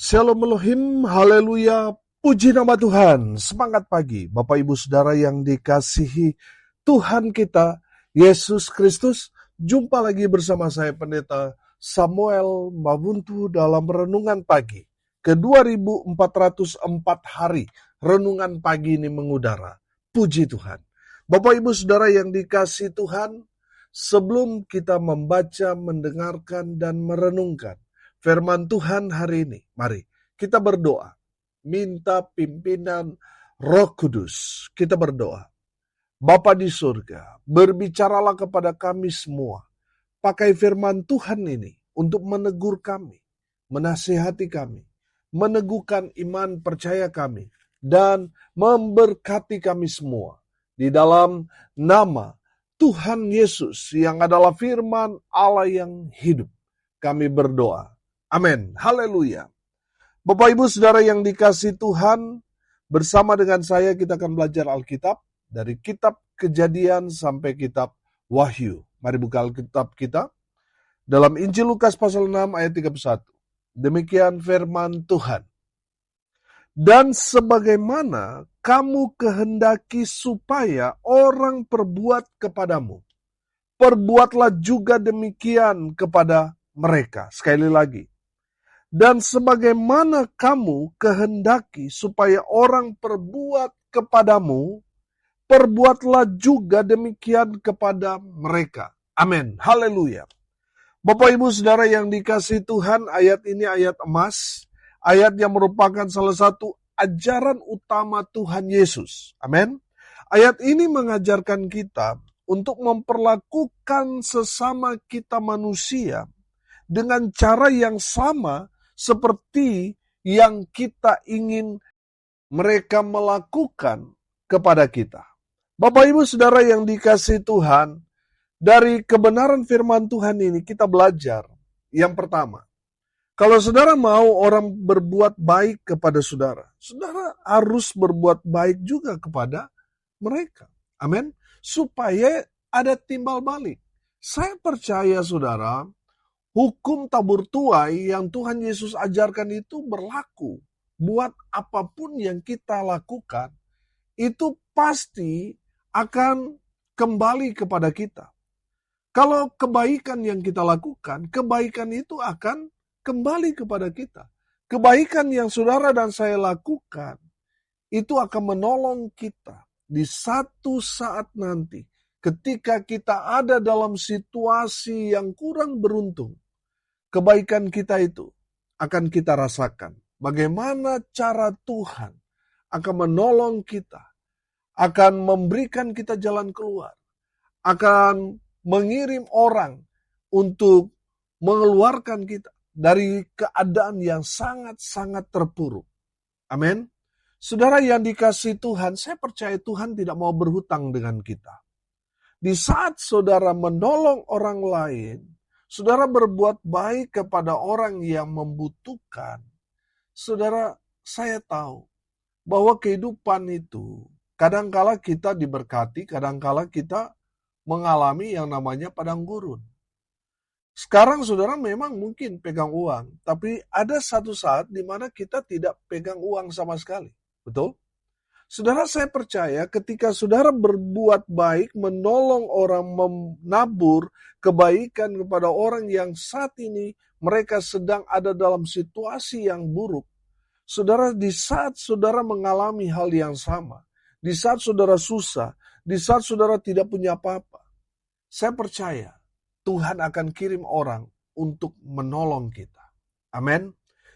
Shalom Elohim, haleluya, puji nama Tuhan. Semangat pagi, Bapak Ibu Saudara yang dikasihi Tuhan kita, Yesus Kristus. Jumpa lagi bersama saya Pendeta Samuel Mabuntu dalam Renungan Pagi. Ke-2404 hari, Renungan Pagi ini mengudara. Puji Tuhan. Bapak Ibu Saudara yang dikasihi Tuhan, sebelum kita membaca, mendengarkan, dan merenungkan firman Tuhan hari ini, mari kita berdoa. Minta pimpinan Roh Kudus. Kita berdoa. Bapa di surga, berbicaralah kepada kami semua. Pakai firman Tuhan ini untuk menegur kami, menasihati kami, meneguhkan iman percaya kami, dan memberkati kami semua. Di dalam nama Tuhan Yesus yang adalah firman Allah yang hidup, kami berdoa. Amin. Haleluya. Bapak Ibu Saudara yang dikasihi Tuhan, bersama dengan saya kita akan belajar Alkitab dari kitab Kejadian sampai kitab Wahyu. Mari buka Alkitab kita dalam Injil Lukas pasal 6 ayat 31. Demikian firman Tuhan. Dan sebagaimana kamu kehendaki supaya orang perbuat kepadamu, perbuatlah juga demikian kepada mereka. Sekali lagi. Dan sebagaimana kamu kehendaki supaya orang perbuat kepadamu, perbuatlah juga demikian kepada mereka. Amin. Haleluya. Bapak Ibu Saudara yang dikasihi Tuhan, ayat ini ayat emas, ayat yang merupakan salah satu ajaran utama Tuhan Yesus. Amin. Ayat ini mengajarkan kita untuk memperlakukan sesama kita manusia dengan cara yang sama seperti yang kita ingin mereka melakukan kepada kita. Bapak Ibu Saudara yang dikasihi Tuhan, dari kebenaran firman Tuhan ini kita belajar. Yang pertama, kalau saudara mau orang berbuat baik kepada saudara, saudara harus berbuat baik juga kepada mereka. Amin. Supaya ada timbal balik. Saya percaya saudara, hukum tabur tuai yang Tuhan Yesus ajarkan itu berlaku buat apapun yang kita lakukan, itu pasti akan kembali kepada kita. Kalau kebaikan yang kita lakukan, kebaikan itu akan kembali kepada kita. Kebaikan yang saudara dan saya lakukan, itu akan menolong kita di satu saat nanti. Ketika kita ada dalam situasi yang kurang beruntung, kebaikan kita itu akan kita rasakan. Bagaimana cara Tuhan akan menolong kita, akan memberikan kita jalan keluar, akan mengirim orang untuk mengeluarkan kita dari keadaan yang sangat-sangat terpuruk. Amin. Saudara yang dikasihi Tuhan, saya percaya Tuhan tidak mau berhutang dengan kita. Di saat saudara menolong orang lain, saudara berbuat baik kepada orang yang membutuhkan, saudara, saya tahu bahwa kehidupan itu kadangkala kita diberkati, kadangkala kita mengalami yang namanya padang gurun. Sekarang saudara memang mungkin pegang uang, tapi ada satu saat di mana kita tidak pegang uang sama sekali. Betul? Saudara, saya percaya ketika saudara berbuat baik, menolong orang, menabur kebaikan kepada orang yang saat ini mereka sedang ada dalam situasi yang buruk. Saudara, di saat saudara mengalami hal yang sama, di saat saudara susah, di saat saudara tidak punya apa-apa, saya percaya Tuhan akan kirim orang untuk menolong kita. Amin.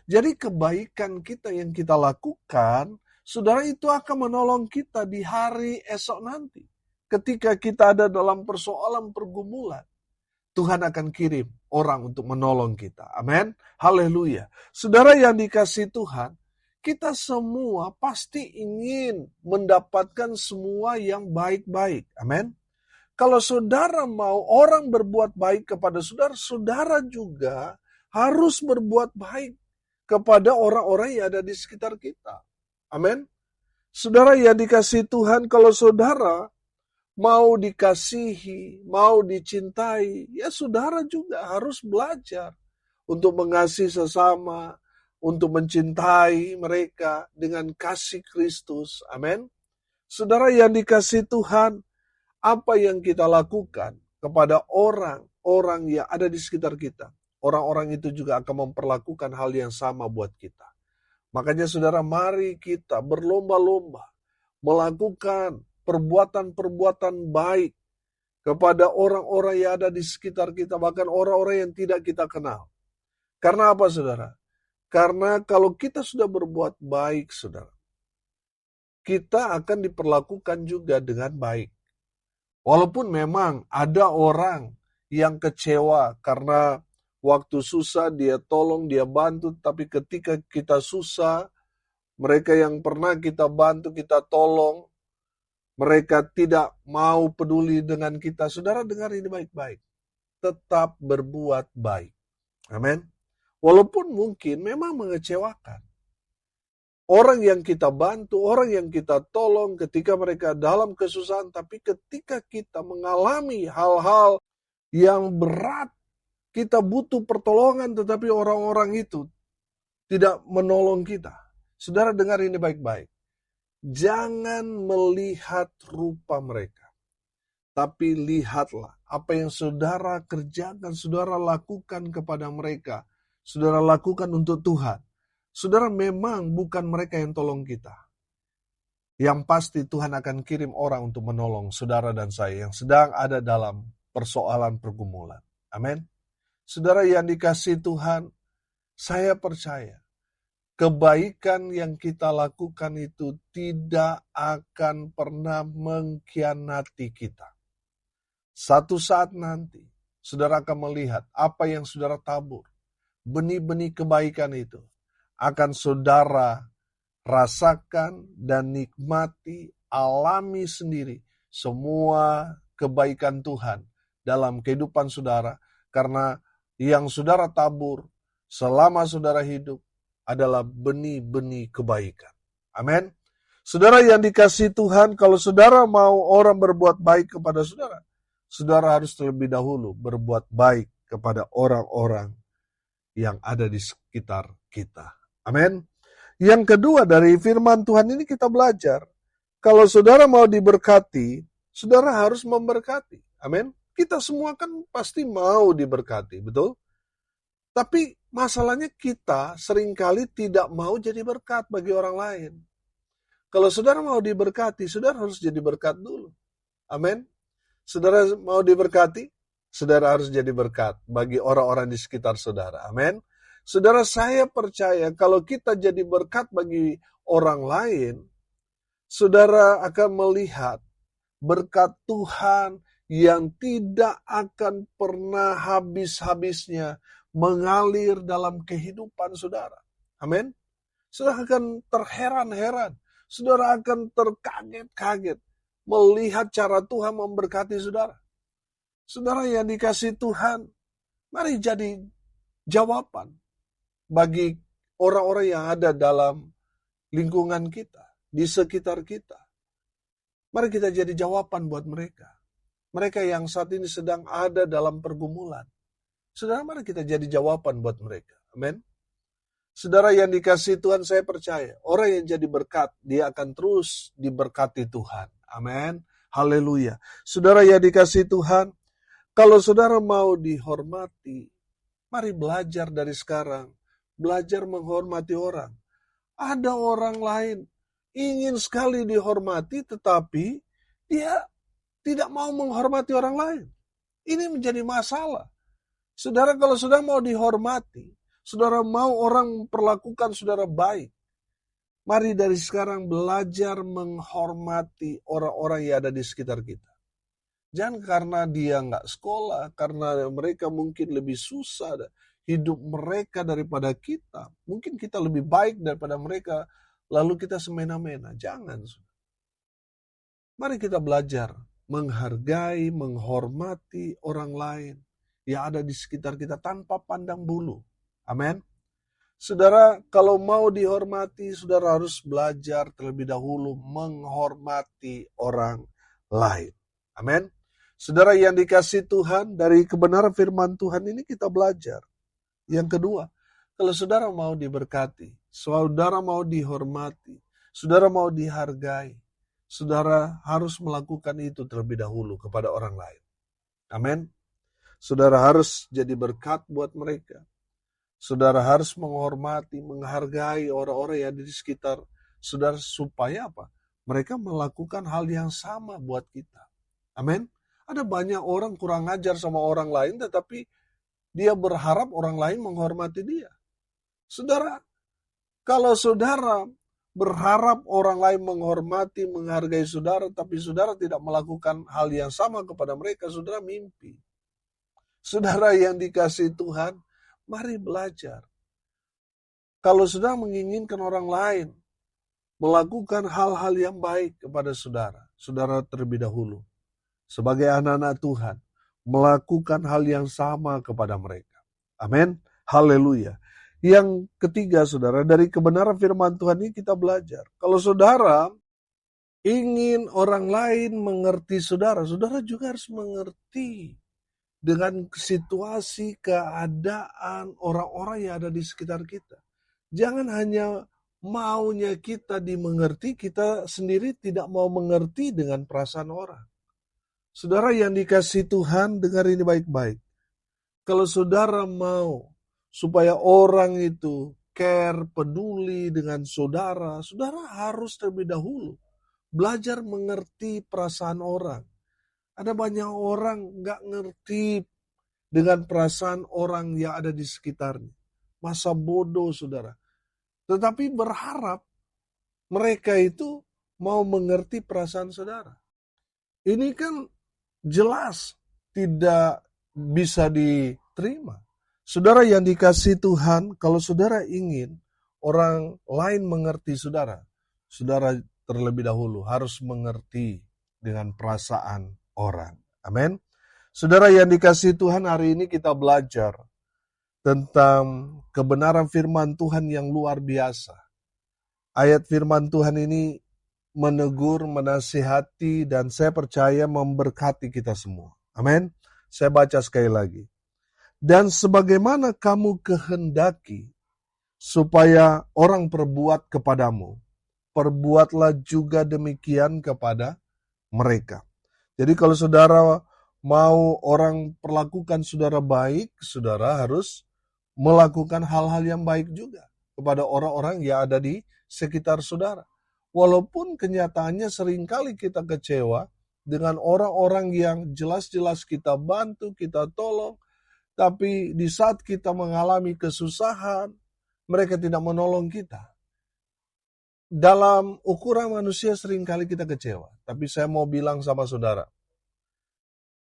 Jadi kebaikan kita yang kita lakukan, saudara, itu akan menolong kita di hari esok nanti. Ketika kita ada dalam persoalan pergumulan, Tuhan akan kirim orang untuk menolong kita. Amin. Haleluya. Saudara yang dikasihi Tuhan, kita semua pasti ingin mendapatkan semua yang baik-baik. Amin. Kalau saudara mau orang berbuat baik kepada saudara, saudara juga harus berbuat baik kepada orang-orang yang ada di sekitar kita. Amin. Saudara yang dikasihi Tuhan, kalau saudara mau dikasihi, mau dicintai, ya saudara juga harus belajar untuk mengasihi sesama, untuk mencintai mereka dengan kasih Kristus. Amin. Saudara yang dikasihi Tuhan, apa yang kita lakukan kepada orang-orang yang ada di sekitar kita, orang-orang itu juga akan memperlakukan hal yang sama buat kita. Makanya saudara, mari kita berlomba-lomba melakukan perbuatan-perbuatan baik kepada orang-orang yang ada di sekitar kita, bahkan orang-orang yang tidak kita kenal. Karena apa saudara? Karena kalau kita sudah berbuat baik saudara, kita akan diperlakukan juga dengan baik. Walaupun memang ada orang yang kecewa karena waktu susah dia tolong, dia bantu, tapi ketika kita susah, mereka yang pernah kita bantu, kita tolong, mereka tidak mau peduli dengan kita. Saudara dengar ini baik-baik. Tetap berbuat baik. Amin. Walaupun mungkin memang mengecewakan. Orang yang kita bantu, orang yang kita tolong ketika mereka dalam kesusahan, tapi ketika kita mengalami hal-hal yang berat, kita butuh pertolongan, tetapi orang-orang itu tidak menolong kita. Saudara dengar ini baik-baik. Jangan melihat rupa mereka, tapi lihatlah apa yang saudara kerjakan, saudara lakukan kepada mereka, saudara lakukan untuk Tuhan. Saudara, memang bukan mereka yang tolong kita. Yang pasti Tuhan akan kirim orang untuk menolong saudara dan saya yang sedang ada dalam persoalan pergumulan. Amin. Saudara yang dikasihi Tuhan, saya percaya kebaikan yang kita lakukan itu tidak akan pernah mengkhianati kita. Satu saat nanti, saudara akan melihat apa yang saudara tabur. Benih-benih kebaikan itu akan saudara rasakan dan nikmati, alami sendiri semua kebaikan Tuhan dalam kehidupan saudara. Karena yang saudara tabur selama saudara hidup adalah benih-benih kebaikan. Amin. Saudara yang dikasihi Tuhan, kalau saudara mau orang berbuat baik kepada saudara, saudara harus terlebih dahulu berbuat baik kepada orang-orang yang ada di sekitar kita. Amin. Yang kedua dari firman Tuhan ini kita belajar, kalau saudara mau diberkati, saudara harus memberkati. Amin. Kita semua kan pasti mau diberkati, betul? Tapi masalahnya kita seringkali tidak mau jadi berkat bagi orang lain. Kalau saudara mau diberkati, saudara harus jadi berkat dulu. Amin. Saudara mau diberkati, saudara harus jadi berkat bagi orang-orang di sekitar saudara. Amin. Saudara, saya percaya kalau kita jadi berkat bagi orang lain, saudara akan melihat berkat Tuhan yang tidak akan pernah habis-habisnya mengalir dalam kehidupan saudara. Amin. Saudara akan terheran-heran, saudara akan terkaget-kaget melihat cara Tuhan memberkati saudara. Saudara yang dikasihi Tuhan, mari jadi jawaban bagi orang-orang yang ada dalam lingkungan kita, di sekitar kita. Mari kita jadi jawaban buat mereka. Mereka yang saat ini sedang ada dalam pergumulan. Saudara, mari kita jadi jawaban buat mereka. Amin. Saudara yang dikasihi Tuhan, saya percaya orang yang jadi berkat, dia akan terus diberkati Tuhan. Amin. Haleluya. Saudara yang dikasihi Tuhan, kalau saudara mau dihormati, mari belajar dari sekarang. Belajar menghormati orang. Ada orang lain ingin sekali dihormati, tetapi dia tidak mau menghormati orang lain. Ini menjadi masalah. Saudara, kalau saudara mau dihormati, saudara mau orang perlakukan saudara baik, mari dari sekarang belajar menghormati orang-orang yang ada di sekitar kita. Jangan karena dia nggak sekolah, karena mereka mungkin lebih susah hidup mereka daripada kita. Mungkin kita lebih baik daripada mereka, lalu kita semena-mena. Jangan. Mari kita belajar menghargai, menghormati orang lain yang ada di sekitar kita tanpa pandang bulu. Amin. Saudara, kalau mau dihormati, saudara harus belajar terlebih dahulu menghormati orang lain. Amin. Saudara yang dikasihi Tuhan, dari kebenaran firman Tuhan ini kita belajar. Yang kedua, Kalau saudara mau diberkati, saudara mau dihormati, saudara mau dihargai, saudara harus melakukan itu terlebih dahulu kepada orang lain. Amin. Saudara harus jadi berkat buat mereka. Saudara harus menghormati, menghargai orang-orang yang ada di sekitar saudara supaya apa? Mereka melakukan hal yang sama buat kita. Amin. Ada banyak orang kurang ajar sama orang lain, tetapi dia berharap orang lain menghormati dia. Saudara, kalau saudara berharap orang lain menghormati, menghargai saudara, tapi saudara tidak melakukan hal yang sama kepada mereka, saudara mimpi. Saudara yang dikasihi Tuhan, mari belajar. Kalau saudara menginginkan orang lain melakukan hal-hal yang baik kepada saudara, saudara terlebih dahulu sebagai anak-anak Tuhan, melakukan hal yang sama kepada mereka. Amin. Haleluya. Yang ketiga, saudara, dari kebenaran firman Tuhan ini kita belajar. Kalau saudara ingin orang lain mengerti saudara, saudara juga harus mengerti dengan situasi, keadaan orang-orang yang ada di sekitar kita. Jangan hanya maunya kita dimengerti, kita sendiri tidak mau mengerti dengan perasaan orang. Saudara yang dikasihi Tuhan, dengar ini baik-baik. Kalau saudara mau supaya orang itu care, peduli dengan saudara, saudara harus terlebih dahulu belajar mengerti perasaan orang. Ada banyak orang gak ngerti dengan perasaan orang yang ada di sekitarnya. Masa bodoh, saudara. Tetapi berharap mereka itu mau mengerti perasaan saudara. Ini kan jelas tidak bisa diterima. Saudara yang dikasihi Tuhan, kalau saudara ingin orang lain mengerti saudara, saudara terlebih dahulu harus mengerti dengan perasaan orang. Amin. Saudara yang dikasihi Tuhan, hari ini kita belajar tentang kebenaran firman Tuhan yang luar biasa. Ayat firman Tuhan ini menegur, menasihati, dan saya percaya memberkati kita semua. Amin. Saya baca sekali lagi. Dan sebagaimana kamu kehendaki supaya orang perbuat kepadamu, perbuatlah juga demikian kepada mereka. Jadi kalau saudara mau orang perlakukan saudara baik, saudara harus melakukan hal-hal yang baik juga kepada orang-orang yang ada di sekitar saudara. Walaupun kenyataannya seringkali kita kecewa dengan orang-orang yang jelas-jelas kita bantu, kita tolong, tapi di saat kita mengalami kesusahan, mereka tidak menolong kita. Dalam ukuran manusia seringkali kita kecewa, tapi saya mau bilang sama saudara,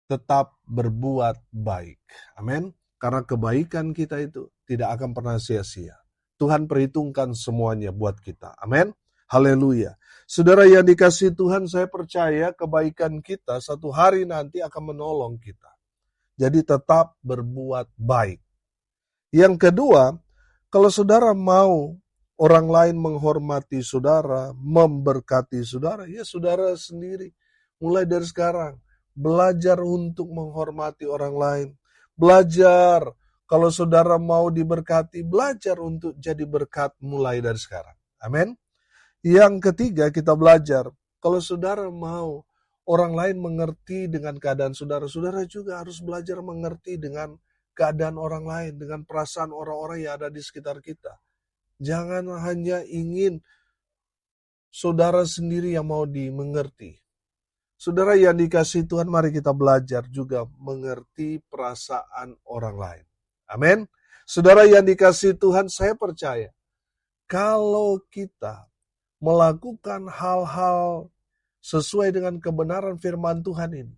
tetap berbuat baik. Amin. Karena kebaikan kita itu tidak akan pernah sia-sia. Tuhan perhitungkan semuanya buat kita. Amin. Haleluya. Saudara yang dikasihi Tuhan, saya percaya kebaikan kita satu hari nanti akan menolong kita. Jadi tetap berbuat baik. Yang kedua, kalau saudara mau orang lain menghormati saudara, memberkati saudara, ya saudara sendiri. Mulai dari sekarang, belajar untuk menghormati orang lain. Belajar, kalau saudara mau diberkati, belajar untuk jadi berkat mulai dari sekarang. Amin. Yang ketiga, kita belajar, kalau saudara mau orang lain mengerti dengan keadaan saudara, saudara juga harus belajar mengerti dengan keadaan orang lain, dengan perasaan orang-orang yang ada di sekitar kita. Jangan hanya ingin saudara sendiri yang mau dimengerti. Saudara yang dikasihi Tuhan, mari kita belajar juga mengerti perasaan orang lain. Amin. Saudara yang dikasihi Tuhan, saya percaya kalau kita melakukan hal-hal sesuai dengan kebenaran firman Tuhan ini,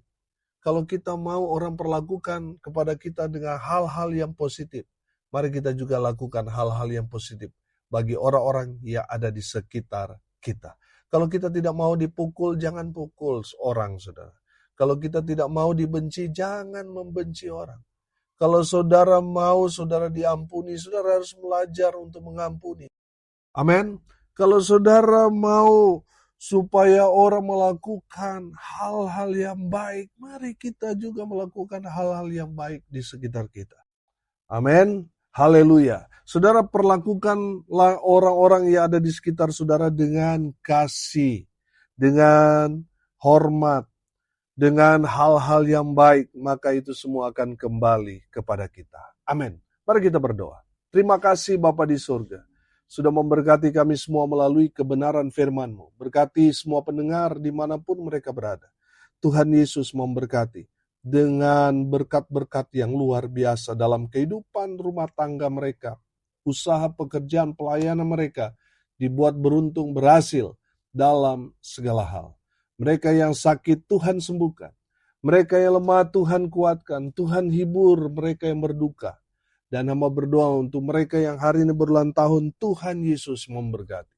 kalau kita mau orang perlakukan kepada kita dengan hal-hal yang positif, mari kita juga lakukan hal-hal yang positif bagi orang-orang yang ada di sekitar kita. Kalau kita tidak mau dipukul, jangan pukul orang, saudara. Kalau kita tidak mau dibenci, jangan membenci orang. Kalau saudara mau saudara diampuni, saudara harus belajar untuk mengampuni. Amin. Kalau saudara mau supaya orang melakukan hal-hal yang baik, mari kita juga melakukan hal-hal yang baik di sekitar kita. Amin. Haleluya. Saudara, perlakukanlah orang-orang yang ada di sekitar saudara dengan kasih, dengan hormat, dengan hal-hal yang baik, maka itu semua akan kembali kepada kita. Amin. Mari kita berdoa. Terima kasih Bapa di surga, sudah memberkati kami semua melalui kebenaran firman-Mu. Berkati semua pendengar dimanapun mereka berada. Tuhan Yesus memberkati dengan berkat-berkat yang luar biasa dalam kehidupan rumah tangga mereka. Usaha, pekerjaan, pelayanan mereka dibuat beruntung, berhasil dalam segala hal. Mereka yang sakit Tuhan sembuhkan. Mereka yang lemah Tuhan kuatkan. Tuhan hibur mereka yang berduka. Dan hamba berdoa untuk mereka yang hari ini berulang tahun, Tuhan Yesus memberkati.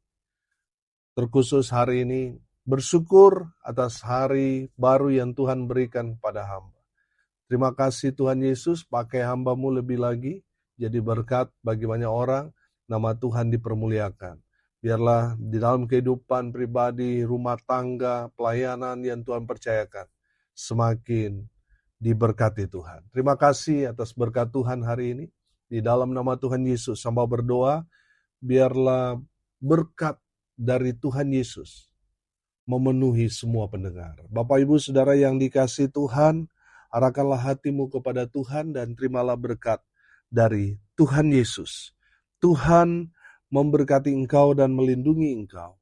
Terkhusus hari ini, bersyukur atas hari baru yang Tuhan berikan pada hamba. Terima kasih Tuhan Yesus, pakai hamba-Mu lebih lagi, jadi berkat bagi banyak orang, nama Tuhan dipermuliakan. Biarlah di dalam kehidupan pribadi, rumah tangga, pelayanan yang Tuhan percayakan, semakin diberkati Tuhan. Terima kasih atas berkat Tuhan hari ini. Di dalam nama Tuhan Yesus, hamba berdoa, biarlah berkat dari Tuhan Yesus memenuhi semua pendengar. Bapak Ibu Saudara yang dikasihi Tuhan, arahkanlah hatimu kepada Tuhan dan terimalah berkat dari Tuhan Yesus. Tuhan memberkati engkau dan melindungi engkau.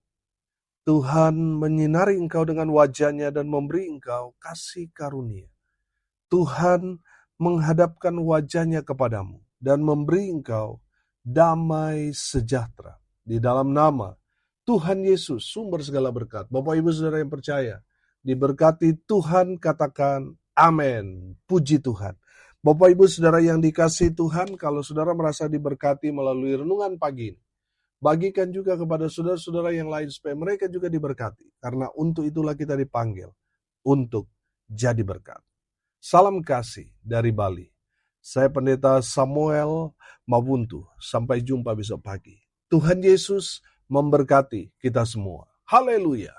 Tuhan menyinari engkau dengan wajah-Nya dan memberi engkau kasih karunia. Tuhan menghadapkan wajah-Nya kepadamu dan memberi engkau damai sejahtera. Di dalam nama Tuhan Yesus, sumber segala berkat. Bapak Ibu Saudara yang percaya, diberkati Tuhan, katakan amin. Puji Tuhan. Bapak Ibu Saudara yang dikasihi Tuhan, kalau saudara merasa diberkati melalui renungan pagi ini, bagikan juga kepada saudara-saudara yang lain supaya mereka juga diberkati. Karena untuk itulah kita dipanggil untuk jadi berkat. Salam kasih dari Bali. Saya Pendeta Samuel Mabuntu. Sampai jumpa besok pagi. Tuhan Yesus memberkati kita semua. Haleluya.